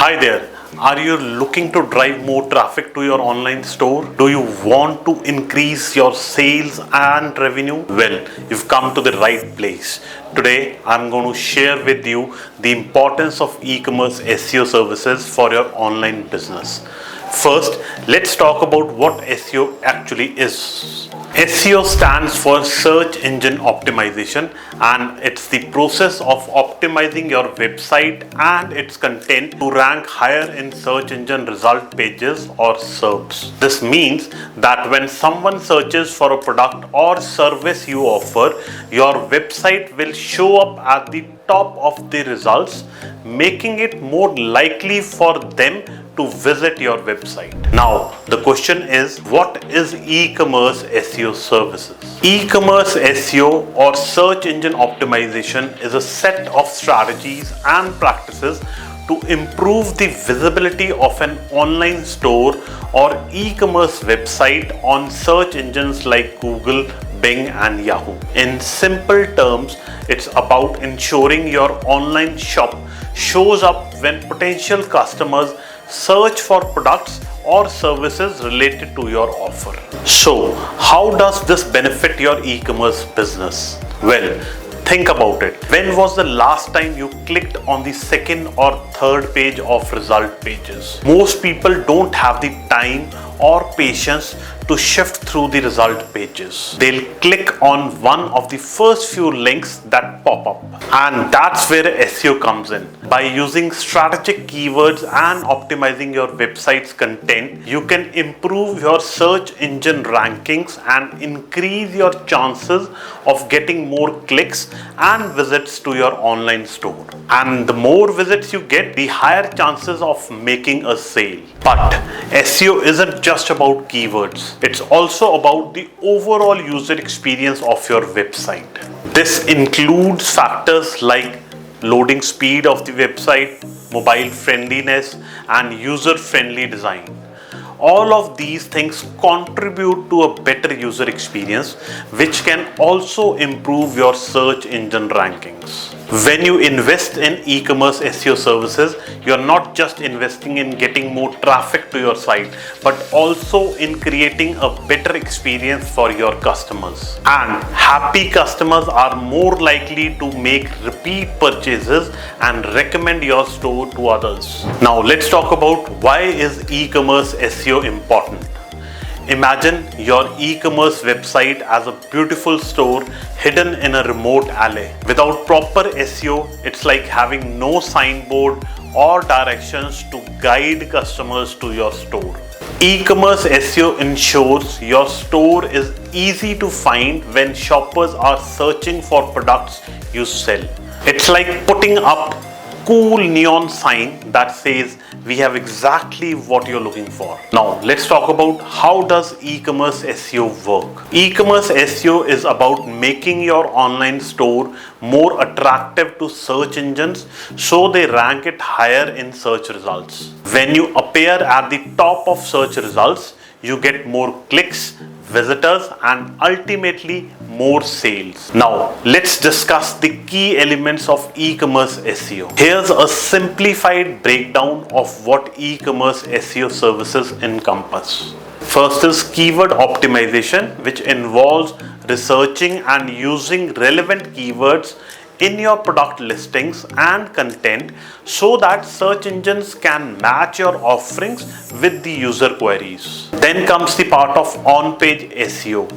Hi there. Are you looking to drive more traffic to your online store? Do you want to increase your sales and revenue? Well, you've come to the right place. Today, I'm going to share with you the importance of e-commerce SEO services for your online business. First, let's talk about what SEO actually is. SEO stands for Search Engine Optimization, and it's the process of optimizing your website and its content to rank higher in search engine result pages or SERPs. This means that when someone searches for a product or service you offer, your website will show up at the top of the results, making it more likely for them to visit your website. Now, the question is, what is e-commerce SEO services? E-commerce SEO or search engine optimization is a set of strategies and practices to improve the visibility of an online store or e-commerce website on search engines like Google, Bing and Yahoo. In simple terms, it's about ensuring your online shop shows up when potential customers search for products or services related to your offer. So, how does this benefit your e-commerce business? Well, think about it. When was the last time you clicked on the second or third page of result pages? Most people don't have the time or patience to shift through the result pages. They'll click on one of the first few links that pop up. And that's where SEO comes in. By using strategic keywords and optimizing your website's content, you can improve your search engine rankings and increase your chances of getting more clicks and visits to your online store. And the more visits you get, the higher chances of making a sale. But SEO isn't just about keywords. It's also about the overall user experience of your website. This includes factors like loading speed of the website, mobile friendliness, and user-friendly design. All of these things contribute to a better user experience, which can also improve your search engine rankings. When you invest in e-commerce SEO services, you're not just investing in getting more traffic to your site, but also in creating a better experience for your customers. And happy customers are more likely to make repeat purchases and recommend your store to others. Now let's talk about why is e-commerce SEO important. Imagine your e-commerce website as a beautiful store hidden in a remote alley. Without proper SEO, it's like having no signboard or directions to guide customers to your store. E-commerce SEO ensures your store is easy to find when shoppers are searching for products you sell. It's like putting up cool neon sign that says we have exactly what you're looking for. Now let's talk about how does e-commerce SEO work. E-commerce SEO is about making your online store more attractive to search engines so they rank it higher in search results. When you appear at the top of search results, you get more clicks, visitors, and ultimately more sales. Now, let's discuss the key elements of e-commerce SEO. Here's a simplified breakdown of what e-commerce SEO services encompass. First is keyword optimization, which involves researching and using relevant keywords in your product listings and content so that search engines can match your offerings with the user queries. Then comes the part of on-page SEO.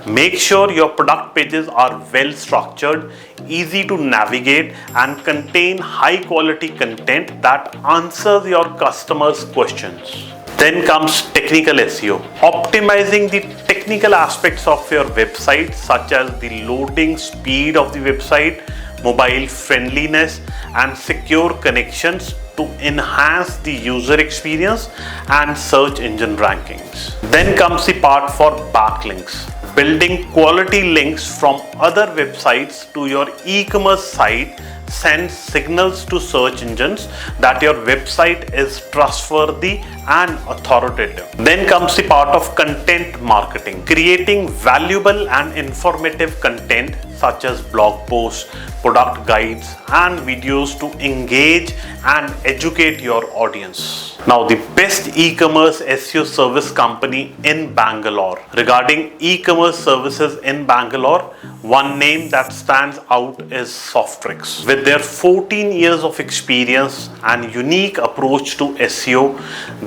Make sure your product pages are well structured, easy to navigate, and contain high quality content that answers your customers' questions. Then comes technical SEO, optimizing the technical aspects of your website such as the loading speed of the website, mobile friendliness, and secure connections to enhance the user experience and search engine rankings. Then comes the part for backlinks, Building quality links from other websites to your e-commerce site sends signals to search engines that your website is trustworthy and authoritative. Then comes the part of content marketing. Creating valuable and informative content such as blog posts, product guides, and videos to engage and educate your audience. Now, the best e-commerce SEO service company in Bangalore. Regarding e-commerce services in Bangalore, one name that stands out is Softtrix. With their 14 years of experience and unique approach to SEO,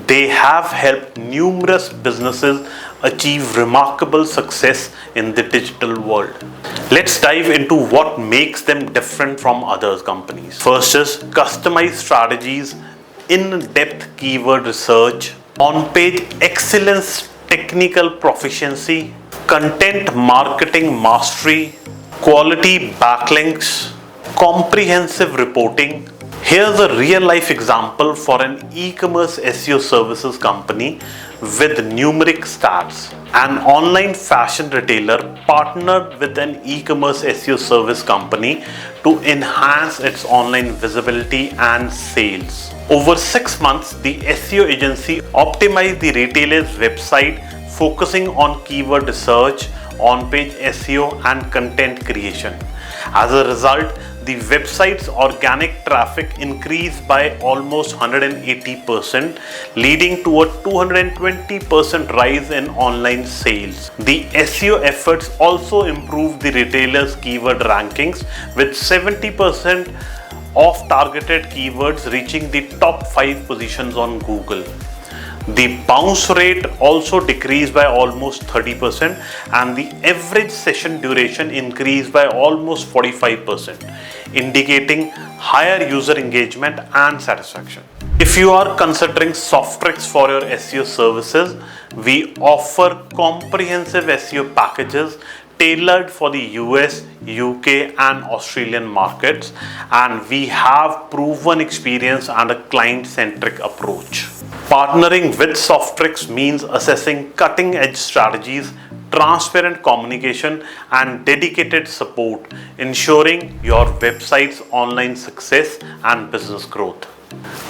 they have helped numerous businesses achieve remarkable success in the digital world. Let's dive into what makes them different from other companies. First is customized strategies, in-depth keyword research, on-page excellence, technical proficiency, content marketing mastery, quality backlinks, comprehensive reporting. Here's a real-life example for an e-commerce SEO services company with numeric stats. An online fashion retailer partnered with an e-commerce SEO service company to enhance its online visibility and sales. Over 6 months, the SEO agency optimized the retailer's website, focusing on keyword research, on-page SEO, and content creation. As a result, the website's organic traffic increased by almost 180%, leading to a 220% rise in online sales. The SEO efforts also improved the retailer's keyword rankings, with 70% of targeted keywords reaching the top 5 positions on Google. The bounce rate also decreased by almost 30%, and the average session duration increased by almost 45%, indicating higher user engagement and satisfaction. If you are considering Softtrix for your SEO services, we offer comprehensive SEO packages tailored for the US, UK, and Australian markets, and we have proven experience and a client-centric approach. Partnering with Softtrix means assessing cutting-edge strategies, transparent communication, and dedicated support, ensuring your website's online success and business growth.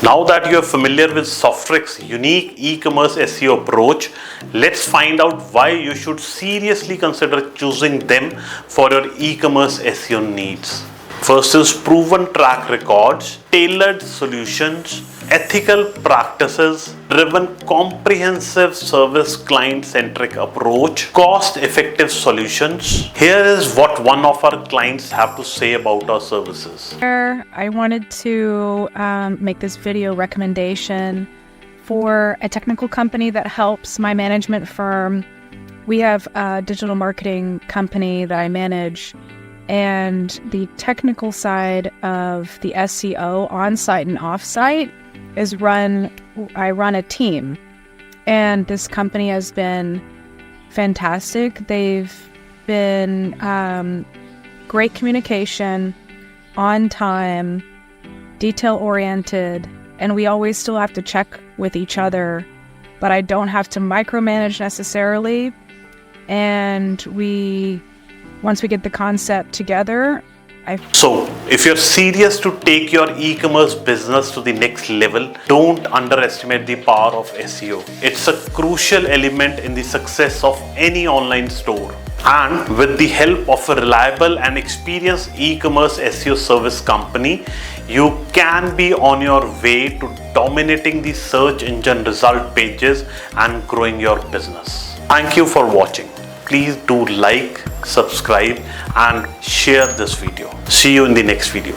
Now that you are familiar with Softtrix's unique e-commerce SEO approach, let's find out why you should seriously consider choosing them for your e-commerce SEO needs. First is proven track records, tailored solutions, ethical practices, driven comprehensive service client-centric approach, cost-effective solutions. Here is what one of our clients have to say about our services. I wanted to make this video recommendation for a technical company that helps my management firm. We have a digital marketing company that I manage, and the technical side of the SEO on-site and off-site is I run a team, and this company has been fantastic. They've been great communication, on time, detail-oriented, and we always still have to check with each other, but I don't have to micromanage necessarily. And once we get the concept together, So, if you're serious to take your e-commerce business to the next level, don't underestimate the power of SEO. It's a crucial element in the success of any online store. And with the help of a reliable and experienced e-commerce SEO service company, you can be on your way to dominating the search engine result pages and growing your business. Thank you for watching. Please do like, subscribe, and share this video. See you in the next video.